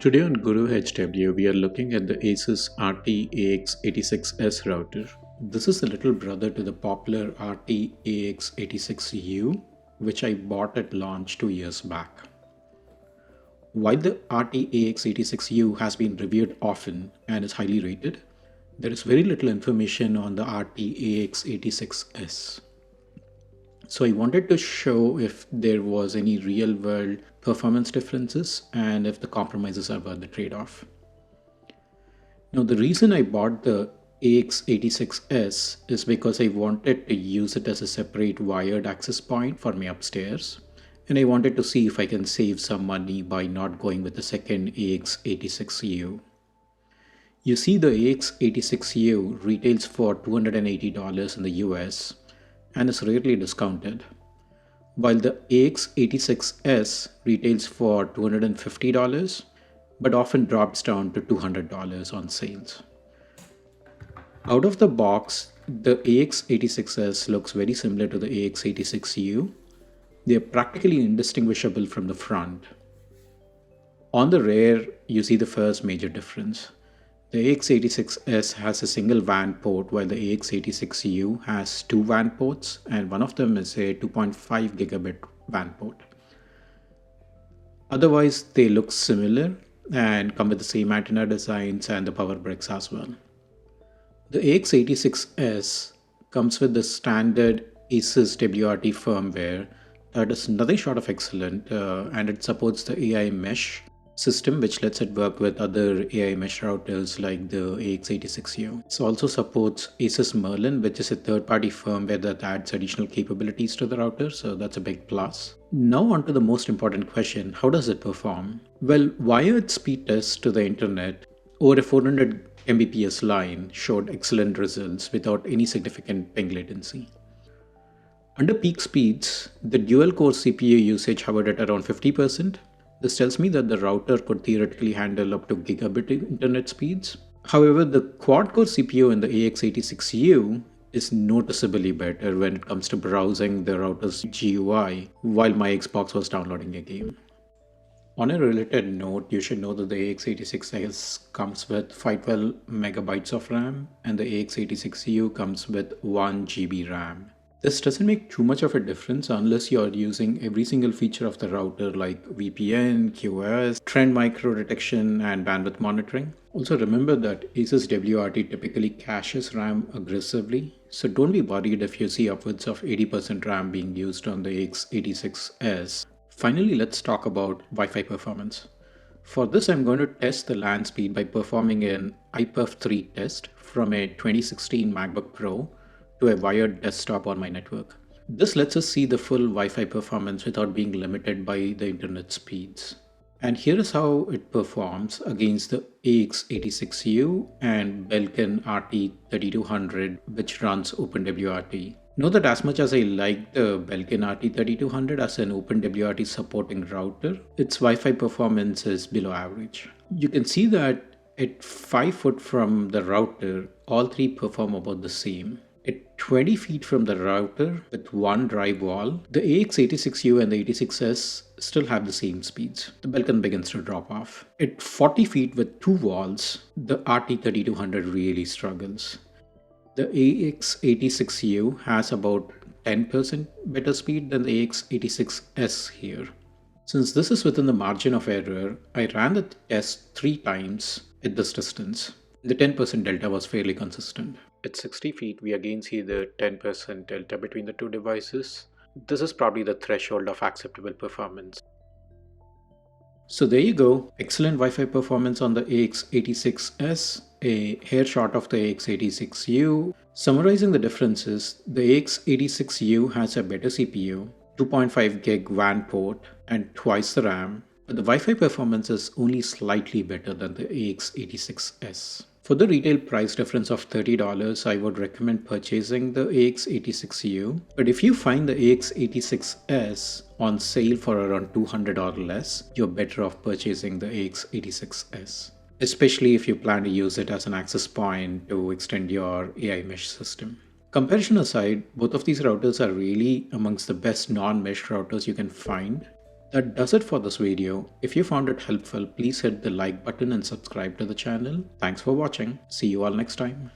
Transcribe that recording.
Today on Guru HW, we are looking at the Asus RT-AX86S router. This is the little brother to the popular RT-AX86U, which I bought at launch 2 years back. While the RT-AX86U has been reviewed often and is highly rated, there is very little information on the RT-AX86S. So I wanted to show if there was any real world performance differences and if the compromises are worth the trade-off. Now the reason I bought the AX86S is because I wanted to use it as a separate wired access point for my upstairs, and I wanted to see if I can save some money by not going with the second AX86U. You see, the AX86U retails for $280 in the US and is rarely discounted, while the AX86S retails for $250 but often drops down to $200 on sales. Out of the box, the AX86S looks very similar to the AX86U. They are practically indistinguishable from the front. On the rear, you see the first major difference. The AX86S has a single WAN port, while the AX86U has two WAN ports, and one of them is a 2.5 gigabit WAN port. Otherwise, they look similar and come with the same antenna designs and the power bricks as well. The AX86S comes with the standard Asus WRT firmware that is nothing short of excellent, and it supports the AI mesh system, which lets it work with other AI mesh routers like the AX86U. It also supports Asus Merlin, which is a third-party firmware that adds additional capabilities to the router, so that's a big plus. Now on to the most important question: how does it perform? Well, wired speed tests to the internet over a 400 Mbps line showed excellent results without any significant ping latency. Under peak speeds, the dual-core CPU usage hovered at around 50%. This tells me that the router could theoretically handle up to gigabit internet speeds. However, the quad-core CPU in the AX86U is noticeably better when it comes to browsing the router's GUI while my Xbox was downloading a game. On a related note, you should know that the AX86S comes with 512 megabytes of RAM and the AX86U comes with 1 GB RAM. This doesn't make too much of a difference unless you are using every single feature of the router like VPN, QoS, trend micro detection, and bandwidth monitoring. Also remember that Asus WRT typically caches RAM aggressively, so don't be worried if you see upwards of 80% RAM being used on the AX86S. Finally, let's talk about Wi-Fi performance. For this, I'm going to test the LAN speed by performing an iPerf3 test from a 2016 MacBook Pro to a wired desktop on my network. This lets us see the full Wi-Fi performance without being limited by the internet speeds. And here is how it performs against the AX86U and Belkin RT3200, which runs OpenWRT. Know that as much as I like the Belkin RT3200 as an OpenWRT supporting router, its Wi-Fi performance is below average. You can see that at 5 foot from the router, all three perform about the same. At 20 feet from the router with one drive wall, the AX86U and the 86S still have the same speeds. The Belkin begins to drop off. At 40 feet with two walls, the RT3200 really struggles. The AX86U has about 10% better speed than the AX86S here. Since this is within the margin of error, I ran the test 3 times at this distance. The 10% delta was fairly consistent. At 60 feet, we again see the 10% delta between the two devices. This is probably the threshold of acceptable performance. So there you go, excellent Wi-Fi performance on the AX86S, a hair short of the AX86U. Summarizing the differences, the AX86U has a better CPU, 2.5 gig WAN port, and twice the RAM, but the Wi-Fi performance is only slightly better than the AX86S. For the retail price difference of $30, I would recommend purchasing the AX86U. But if you find the AX86S on sale for around $200 or less, you're better off purchasing the AX86S, especially if you plan to use it as an access point to extend your AI mesh system. Comparison aside, both of these routers are really amongst the best non-mesh routers you can find. That does it for this video. If you found it helpful, please hit the like button and subscribe to the channel. Thanks for watching. See you all next time.